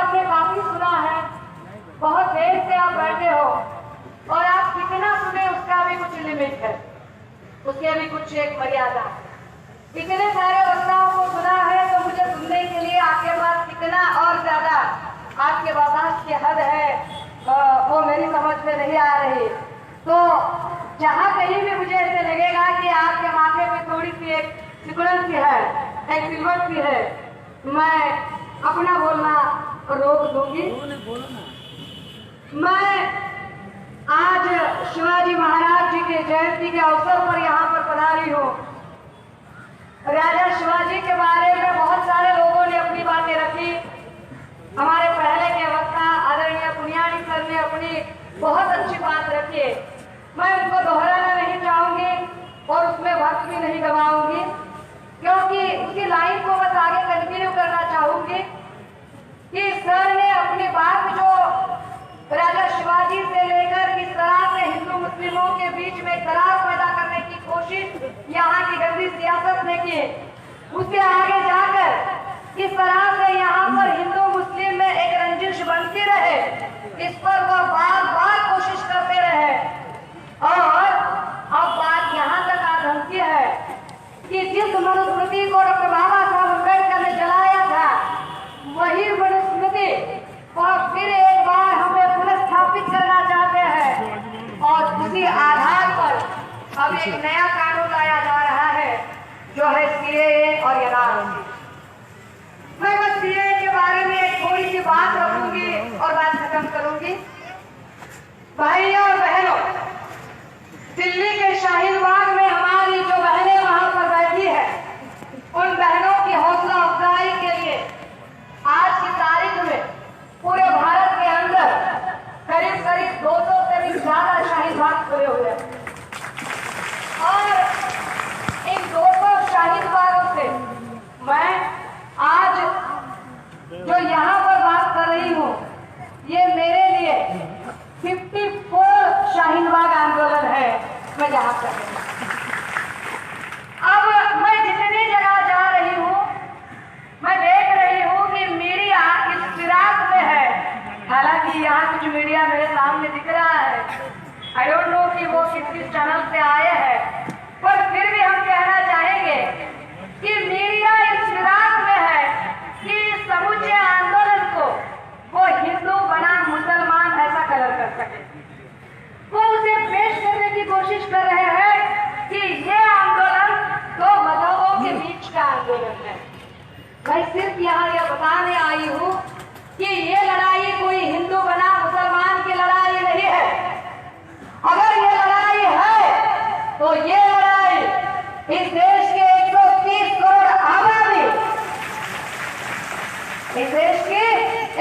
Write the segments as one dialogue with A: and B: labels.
A: आपने काफी सुना है, बहुत देर से आप बैठे हो और आप कितना सुने उसका भी कुछ लिमिट है, उसके भी कुछ एक मर्यादा है। इतने सारे वक्ताओं को सुना है तो मुझे सुनने के लिए आपके पास कितना और ज्यादा आपके बर्दाश्त की हद है वो मेरी समझ में नहीं आ रही। तो जहाँ कहीं भी मुझे ऐसे लगेगा कि आपके माथे पे थोड़ी सी एक सिकुड़न सी है, एक सिलवट सी है, मैं अपना बोलना रोक दूंगी। मैं आज शिवाजी महाराज जी के जयंती के अवसर पर यहाँ पर पधारी हूँ। राजा शिवाजी के बारे में बहुत सारे लोगों ने अपनी बातें रखी। हमारे पहले के वक्ता आदरणीय पुनियानी सर ने अपनी बहुत अच्छी बात रखी। मैं उनको दोहराना नहीं चाहूंगी और उसमें वक्त भी नहीं गवाऊंगी, क्योंकि उसी लाइन को बस आगे कंटिन्यू करना चाहूंगी कि सर ने अपनी बात जो राजा शिवाजी से लेकर किस तरह से हिंदू मुस्लिमों के बीच में दरार पैदा करने की कोशिश यहाँ की गंदी सियासत ने की, उसके आगे जाकर किस तरह से यहाँ पर हिंदू मुस्लिम में एक रंजिश बनती रहे, इस पर वो बार बार कोशिश करते रहे। और अब बात यहाँ तक आ धमकी है कि जिस मनुस्मृति को डॉक्टर बाबा साहब अम्बेडकर ने जलाया था, वही मनुस्मृति को फिर एक बार हमें पुनर्स्थापित करना चाहते हैं और उसी आधार पर अब एक नया कानून लाया जा रहा है जो है सीएए और एनआरसी। मैं बस सीएए के बारे में एक थोड़ी सी बात रखूंगी और बात खत्म करूंगी। भाइयों और बहनों, दिल्ली के शाहीन बाग में हमारी जो बहनें वहां पर बैठी है, उन बहनों की हौसला अफजाई के लिए आज की तारीख में पूरे भारत के अंदर करीब करीब 200 से भी ज्यादा शाहीन बाग खुले हुए हैं और इन 200 शाहीन बागों से मैं आज जो यहाँ पर बात कर रही हूँ, ये मेरे लिए 54 शाहीन बाग आंदोलन है। मैं यहाँ कर रही हूँ। अब मैं जितनी जगह जा रही हूँ, मैं देख रही हूँ कि मीडिया इस फिराक में है। हालांकि यहाँ कुछ मीडिया मेरे सामने दिख रहा है, आई डोंट नो कि वो किस चैनल से आए हैं, पर फिर भी हम कहना चाहेंगे कि मीडिया इस फिराक में है कि समूचे आंदोलन को वो हिंदू बनाम मुसलमान ऐसा कलर कर सके। वो उसे पेश करने की कोशिश कर रहे हैं कि ये आंदोलन दो मजहबों के बीच का आंदोलन है। मैं सिर्फ यहाँ यह बताने आई हूँ कि ये लड़ाई कोई हिंदू बनाम मुसलमान की लड़ाई नहीं है। अगर ये लड़ाई है तो ये लड़ाई इस देश के 130 करोड़ आबादी, इस देश की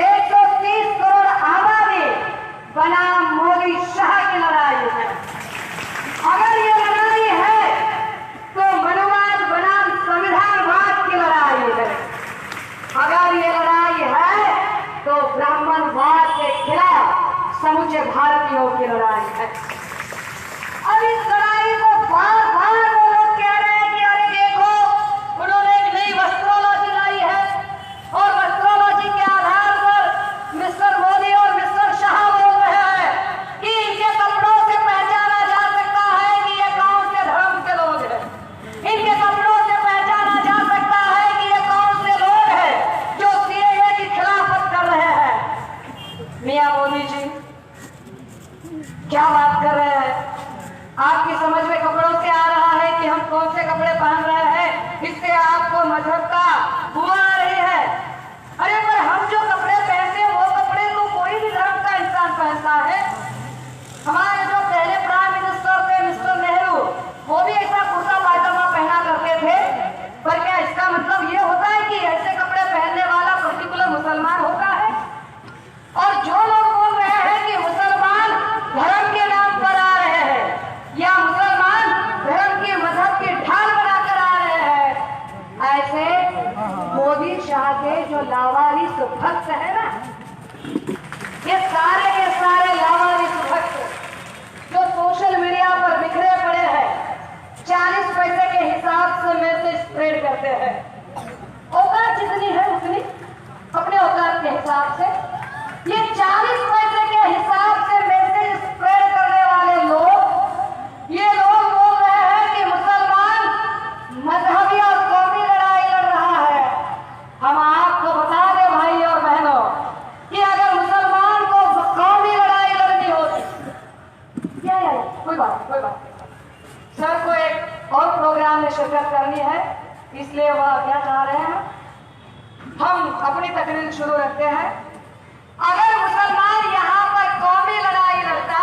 A: 130 करोड़ आबादी बनाम मोदी शाह की लड़ाई है। अगर ये लड़ाई है तो मनुवाद बनाम संविधानवाद की लड़ाई है। अगर ये लड़ाई है तो ब्राह्मणवाद के खिलाफ समूचे भारतीयों की लड़ाई है। अब इस लड़ाई को बार बार लोग कह रहे हैं कि अरे देखो, उन्होंने एक नई वस्त्रोलॉजी लाई है और वस्त्रोलॉजी के आधार पर मिस्टर मोदी और मिस्टर शाह बोल रहे हैं कि इनके कपड़ों से पहचाना जा सकता है कि ये कौन से धर्म के लोग हैं। इनके कपड़ों से पहचाना जा सकता है कि ये कौन से लोग हैं जो सीएए की खिलाफत कर रहे हैं। मियां मोदी जी क्या बात कर रहे हैं? आपकी समझ में कपड़ों से आ रहा है कि हम कौन से कपड़े पहन रहे हैं, इससे आपको मजहब का हुआ आ रही है। अरे पर हम जो कपड़े पहनते हैं वो कपड़े तो कोई भी धर्म का इंसान पहनता है। हमारे जो पहले प्राइम मिनिस्टर थे मिस्टर नेहरू, वो भी ऐसा कुर्ता पायजामा पहना करते थे। पर क्या इसका मतलब ये होता है कि ऐसे कपड़े पहनने वाला पर्टिकुलर मुसलमान होता है? और जो लोग बोल रहे हैं कि मुसलमान धर्म के नाम पर आ रहे हैं या मुसलमान धर्म के मजहब की ढाल बनाकर आ रहे हैं, ऐसे मोदी शाह के जो लावारिस भक्त है ना, ये सारे लावारिस भक्त जो सोशल मीडिया पर बिखरे पड़े हैं, 40 पैसे के हिसाब से मैसेज स्प्रेड करते हैं। औकात जितनी है उतनी अपने औकात के हिसाब से शिरकत करनी है, इसलिए वह क्या चाह रहे हैं। हम अपनी तकरीर शुरू रखते हैं। अगर मुसलमान यहाँ पर कौमी लड़ाई लड़ता,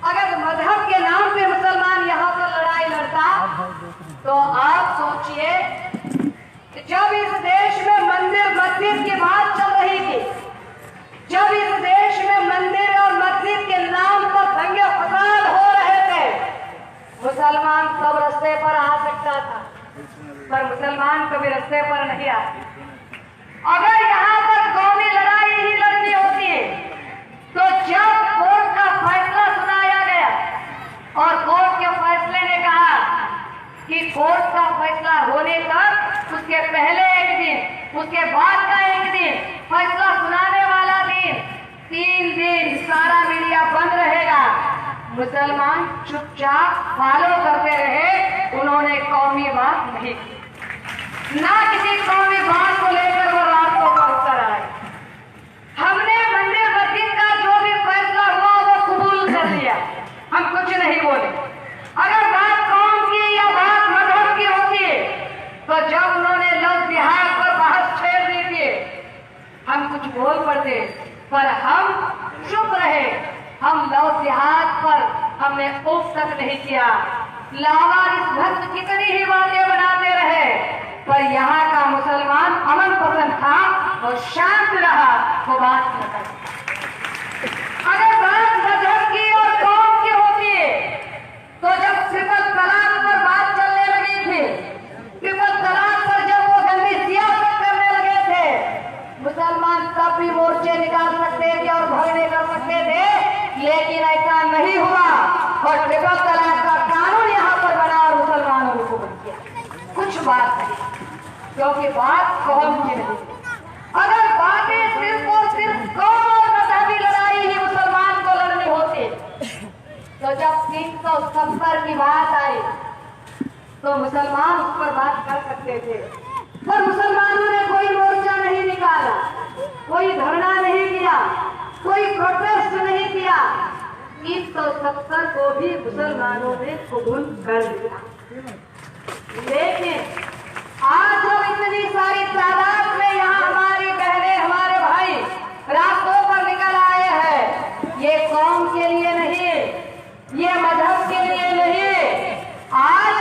A: अगर मजहब के नाम पे मुसलमान यहाँ पर लड़ाई लड़ता, तो आप सोचिए जब इस देश में मंदिर मस्जिद की बात चल रही थी, जब इस देश में मंदिर और मस्जिद के नाम पर दंगे फसाद हो रहे थे, मुसलमान सब रास्ते पर आ सकता था, पर मुसलमान कभी रास्ते पर नहीं आते। अगर यहाँ पर कौमी लड़ाई ही लड़नी होती है, तो जब कोर्ट का फैसला सुनाया गया और कोर्ट के फैसले ने कहा कि कोर्ट का फैसला होने तक उसके पहले एक दिन, उसके बाद का एक दिन, फैसला सुनाने वाला दिन, 3 दिन सारा मीडिया बंद रहेगा। मुसलमान चुपचाप फॉलो करते रहे, उन्होंने कौमी बात नहीं की, ना किसी कौमी बात को लेकर वो रास्तों पर उतर आए। हमने मंदिर मस्जिद का जो भी फैसला हुआ वो कबूल कर लिया, हम कुछ नहीं बोले। अगर बात कौम की या बात मजहब की होती है, तो जब उन्होंने लव जिहाद पर बहस छेड़ दी थी, हम कुछ बोल पड़ते, पर हम चुप रहे। हम लव जिहाद पर हमने उफ तक नहीं किया। लावारिस भक्त कितनी ही बातें बनाते रहे, पर यहाँ का मुसलमान अमन पसंद था और शांत रहा, वो बात न कर। अगर बात मजहब की और कौम की होती है, तो जब ट्रिपल तलाक पर बात चलने लगी थी, ट्रिपल तलाक पर जब वो गंदी सियासत करने लगे थे, मुसलमान तब भी मोर्चे निकाल सकते थे और भगने कर सकते थे, लेकिन ऐसा नहीं हुआ और ट्रिपल तलाक का कानून यहाँ पर बना और मुसलमानों को बन किया। कुछ बात नहीं, क्योंकि बात कौम की नहीं। अगर बातें सिर्फ और सिर्फ कौम और मजहबी लड़ाई ही मुसलमान को लड़नी होती, तो जब 370 की बात आई तो मुसलमान उस पर बात कर सकते थे, पर मुसलमानों ने कोई मोर्चा नहीं निकाला, कोई धरना नहीं किया, कोई प्रोटेस्ट नहीं किया। 370 को भी मुसलमानों ने कबूल कर लिया। लेकिन आज जब इतनी सारी तादाद में यहाँ हमारी बहनें, हमारे भाई रास्तों पर निकल आए हैं, ये कौम के लिए नहीं, ये मजहब के लिए नहीं, आज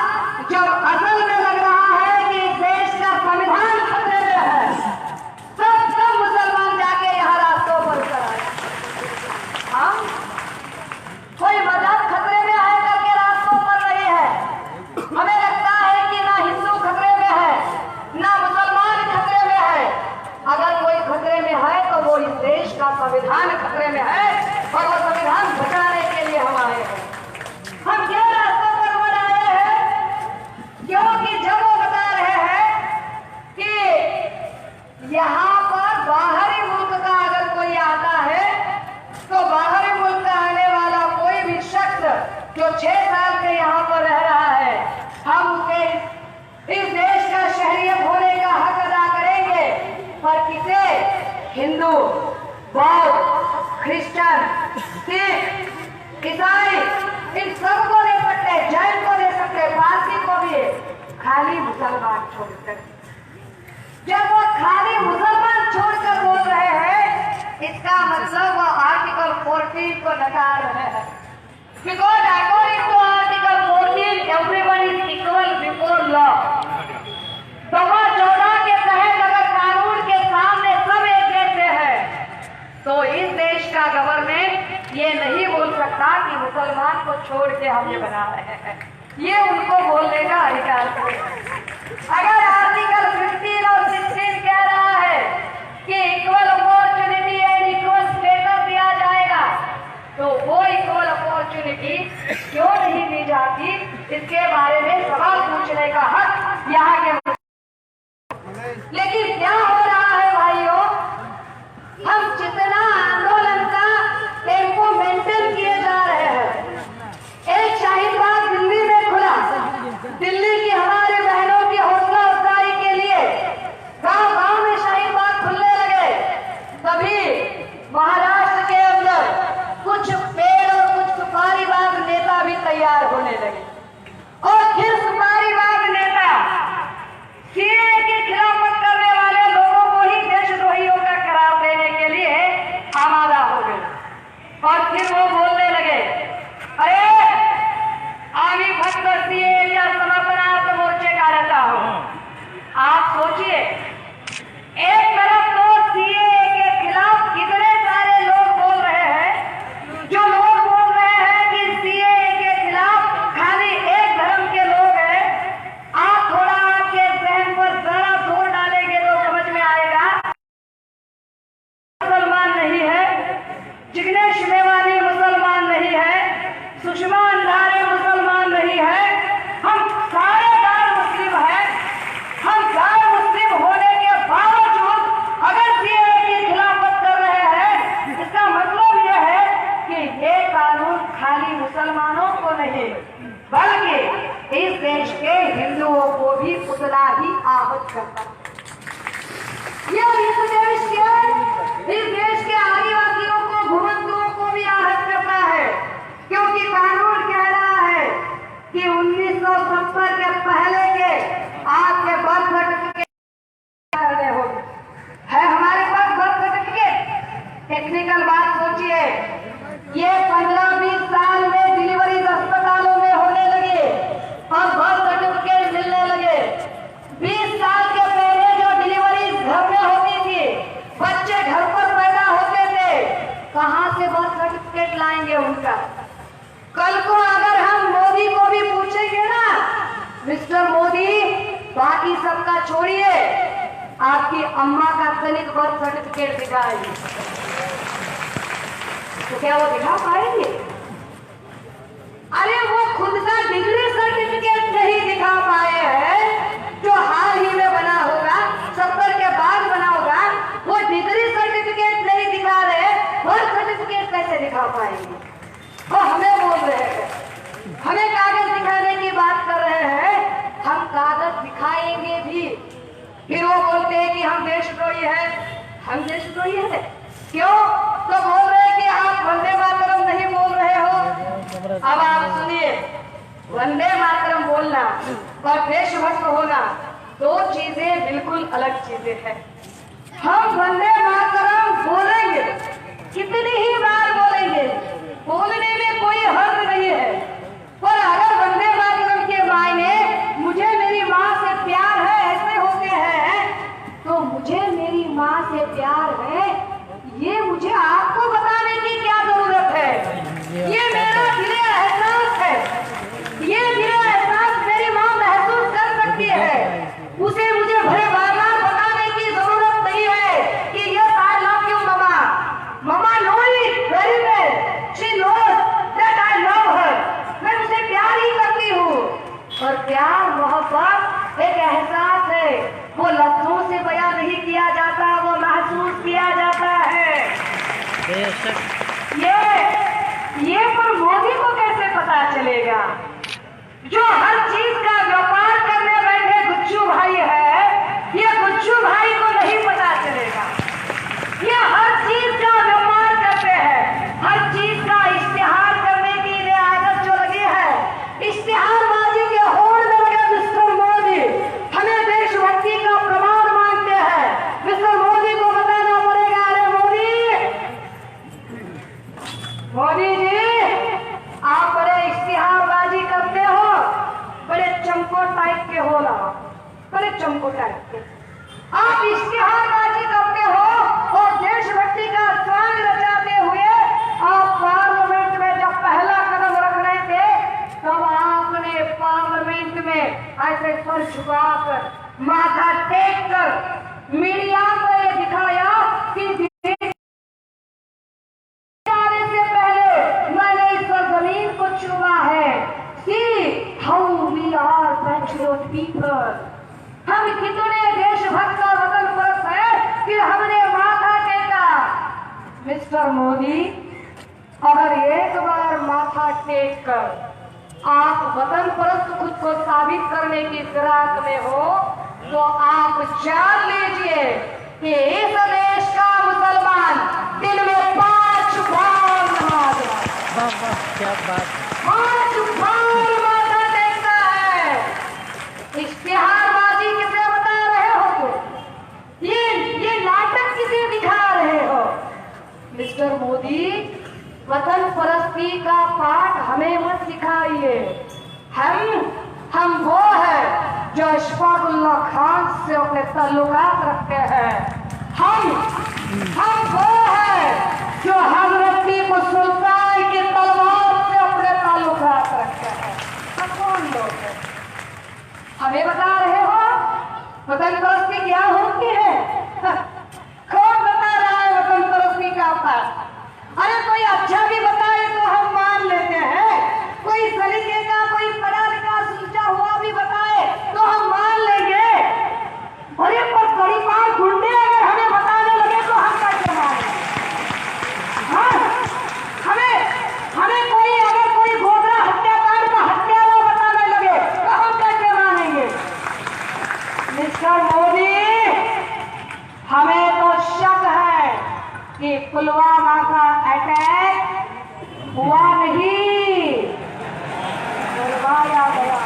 A: जब असल में लग रहा है कि इस देश का संविधान खतरे में है, सब मुसलमान जाके यहाँ रास्तों पर उतर आए। हम कोई मजहब खतरे में है करके रास्तों पर नहीं है। हमें लगता है कि ना हिंदू खतरे में है, ना मुसलमान खतरे में है। अगर कोई खतरे में है तो वो इस देश का संविधान खतरे में है, और वो संविधान बचाने के लिए हम आए हैं। हम क्यों रास्तों पर उतर आए हैं? क्योंकि जब वो बता रहे हैं कि यहाँ पर बाहरी मुल्क का अगर कोई आता है, तो बाहरी मुल्क का आने वाला कोई भी शख्स जो 6 साल से यहाँ पर रह रहा है, हम उसे इस देश का शहरियत होने का हक अदा करेंगे। पर किसे? हिंदू, बौद्ध, क्रिश्चियन, सिख, ईसाई, इन सबको दे सकते, जैन को दे सकते, पारसी को भी, खाली मुसलमान छोड़कर। जब वो खाली मुसलमान छोड़कर बोल रहे हैं, इसका मतलब वो आर्टिकल 14 को नकार रहे हैं। Because according to Article 14, everyone is equal before law. दफा 14 के तहत अगर कानून के सामने सब एक जैसे हैं, तो इस देश का गवर्नमेंट ये नहीं बोल सकता कि मुसलमान को छोड़ के हम ये बना रहे हैं। ये उनको बोलने का अधिकार है। अगर आर्टिकल 15 और 16 कह रहा है कि equal opportunity and equal status दिया जाएगा, तो वो इक्वल अपॉर्चुनिटी क्यों नहीं दी जाती, इसके बारे में सवाल पूछने का हक यहाँ के। लेकिन क्या हो रहा है भाइयों, हम जितना आंदोलन का टेम्पो मेंटेन किए जा रहे हैं। एक शाहीन बाग दिल्ली में खुला, दिल्ली की हमारे बहनों की हौसला अफजाई के लिए गांव-गांव में शाहीन बाग खुलने लगे। तभी महाराष्ट्र के अंदर कुछ पेड़ और कुछ सुपारी बाग नेता भी तैयार होने लगे, और फिर सुपारी बाग नेता उनका। कल को अगर हम मोदी को भी पूछेंगे ना, मिस्टर मोदी बाकी सबका छोड़िए, आपकी अम्मा का तनिक बर्थ सर्टिफिकेट दिखाइए, तो क्या वो दिखा पाएंगे? अरे वो खुद का डिग्री सर्टिफिकेट नहीं दिखा पाए हैं, जो हाल ही में बना होगा, 70 के बाद बना होगा, वो डिग्री सर्टिफिकेट नहीं दिखा रहे, बर्थ सर्टिफिकेट कैसे दिखा पाएंगे? वो हमें बोल रहे हैं, हमें कागज दिखाने की बात कर रहे हैं, हम कागज दिखाएंगे भी, फिर वो बोलते हैं कि हम देशद्रोही हैं। हम देशद्रोही हैं क्यों? तो बोल रहे हैं कि आप वंदे मातरम नहीं बोल रहे हो। अब आप सुनिए, वंदे मातरम बोलना और देशभक्त होना दो चीजें बिल्कुल अलग चीजें हैं। हम वंदे मातरम बोलेंगे, कितनी ही बार बोलेंगे, बोलने में कोई हर्ज नहीं है, पर अगर वंदे मातरम के मायने मुझे मेरी माँ से प्यार है ऐसे होते हैं, तो मुझे मेरी माँ से प्यार है ये मुझे आपको बताने की क्या जरूरत है? ये मेरा दिली एहसास है, ये दिली एहसास मेरी माँ महसूस कर सकती है, उसे मुझे भले बार-बार बताने की जरूरत नहीं है कि ये I love you mama. Mama know it very well, she knows that I love her, मैं उसे प्यार ही करती हूँ। और प्यार मोहब्बत एक एहसास है, वो लफ्जों से बयां नहीं किया जाता, वो महसूस किया जाता है। ये पर मोदी को कैसे पता चलेगा? जो हर चीज का व्यापार करने बैठे गुच्चू भाई है, ये गुच्चू भाई को नहीं पता चलेगा। ये हर चीज का व्यापार करते हैं, हर चीज का इश्तिहार करने की इन्हें आदत जो लगी है, इश्तिहारबाजी के होड़ में लगे मिस्टर मोदी हमें देशभक्ति का प्रमाण मानते हैं। मिस्टर मोदी को बताना पड़ेगा, अरे मोदी जी आप बड़े इश्तिहारबाजी करते हो, बड़े चमको टाइप के हो ना, बड़े चमको टाइप के आप इश्तिहारबाजी करते हो और देशभक्ति का स्वांग रचाते हुए आप पार्लियामेंट में जब पहला कदम रख रहे थे, तब आपने पार्लियामेंट में ऐसे सर झुकाकर माथा टेक कर मीडिया को ये दिखाया कि आने से पहले मैंने इस जमीन को छुआ है। See how we are patriot people, हम कितने देशभक्त और वतन परस्त हैं कि हमने माथा टेका। मिस्टर मोदी अगर एक बार माथा टेक कर आप वतन परस्त खुद को साबित करने की फिराक में हो, तो आप जान लीजिए कि इस देश का मुसलमान दिन में 5 बार नमाज क्या बात 5 बार माथा टेकता है। इश्तिहारबाजी किसे बता रहे हो तुम? ये नाटक किसे दिखा रहे हो? मिस्टर मोदी वतन परस्ती का पाठ हमें मत सिखाइए। हम वो है जो अशफाकुल्लाह खान से अपने ताल्लुकात रखते हैं। हम वो है जो हजरत टीपू सुल्तान की तलवार से अपने ताल्लुकात रखते हैं। हम कौन लोग हैं? हमें बता रहे हो वतन परस्ती क्या होती है? कौन बता रहा है वतन परस्ती का पाठ? अरे कोई अच्छा भी बताए तो हम मान लेते हैं, कोई सलीके का कोई पढ़ा लिखा सूझा हुआ भी बताए तो हम मान लेंगे। अरे पर बड़ी बार गुंडे अगर हमें बताने लगे तो हम कैसे मानेंगे? हमें कोई अगर कोई गोदरा हत्याकांड का हत्यारा बताने लगे तो हम कैसे मानेंगे? मिस्टर मोदी हमें तो शक है कि पुलवामा का अटैक हुआ नहीं, करवाया गया।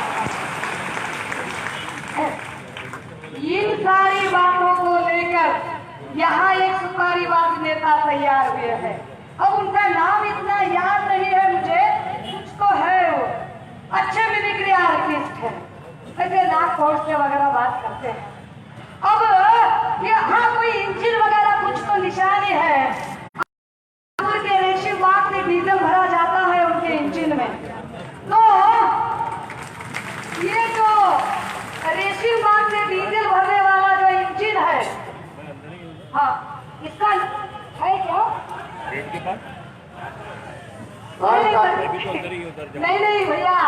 A: इन सारी बातों को लेकर यहाँ एक सुपारीबाज नेता तैयार हुए हैं। अब उनका नाम इतना याद नहीं है मुझे, कुछ तो है, वो अच्छे मिमिक्री आर्टिस्ट है, ऐसे नाक पहुंचते वगैरह बात करते हैं। अब यहाँ कोई इंजन वगैरह कुछ तो निशानी है, के रेशम बाग में डीजल भरा जाता इसका है क्या? नहीं नहीं भैया,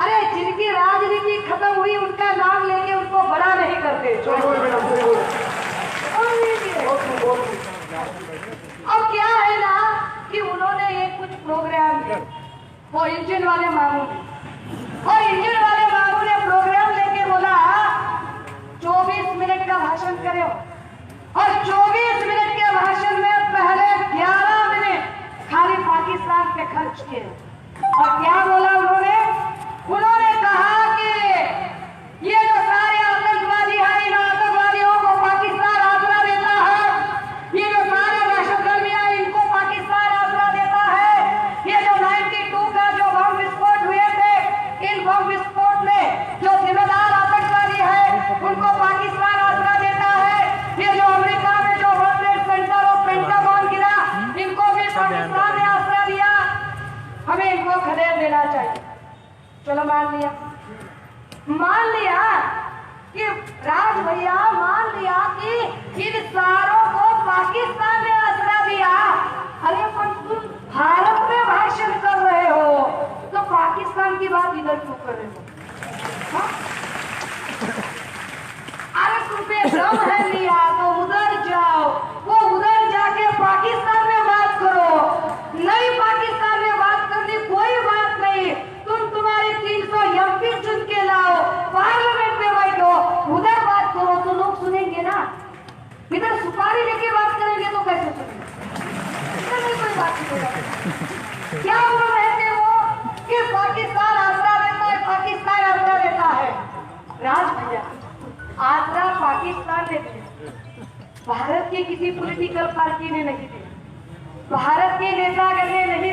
A: अरे जिनकी राजनीति खत्म हुई उनका नाम लेके उनको बड़ा नहीं करते। अब क्या है ना कि उन्होंने ये कुछ प्रोग्राम किया, वो इंजन वाले मामू और इंजन वाले मामू ने प्रोग्राम लेके बोला 24 मिनट का भाषण करे और 24 मिनट के भाषण में पहले 11 मिनट खाली पाकिस्तान पे खर्च किए। और क्या बोला उन्होंने? उन्होंने कहा कि ये जो सारे आतंकवादी हैं, इन आतंकवादियों को पाकिस्तान आसरा देता है, ये जो सारे दहशतगर्दी हैं इनको पाकिस्तान आसरा देता है, ये जो 92 का जो बम विस्फोट हुए थे, इन बम विस्फोट में जो जिम्मेदार आतंकवादी है उनको पाकिस्तान आसरा देता है, ये जो अमेरिका में जो वर्ल्ड ट्रेड सेंटर और पेंटागन गिरा इनको भी पाकिस्तान ने आसरा दिया, हमें इनको खदेड़ देना चाहिए। चलो मान लिया कि राज भैया मान लिया कि इन सारों को पाकिस्तान ने आसरा दिया। अरे पर तुम भारत में भाषण कर रहे हो तो पाकिस्तान की बात इधर क्यों कर रहे हो? हाँ? अरे तुम पे दम है लिया तो उधर जाओ, वो उधर जाके पाकिस्तान में बात करो। नहीं पाकिस्तान में बात करनी कोई बात नहीं, तुम तुम्हारे 300 एमपी चुन के लाओ, पार्लियामेंट में बैठो, उधर बात करो तो लोग सुनेंगे ना। इधर सुपारी लेके बात करेंगे तो कैसे सुनेंगे? इधर नहीं कोई बात नहीं। क्या बोल रहे थे वो कि पाकिस्तान आसरा देता है, पाकिस्तान आसरा देता है। राज भैया आसरा पाकिस्तान ने दिया, भारत के किसी पॉलिटिकल पार्टी ने नहीं दिया, भारत के नेतागण ने नहीं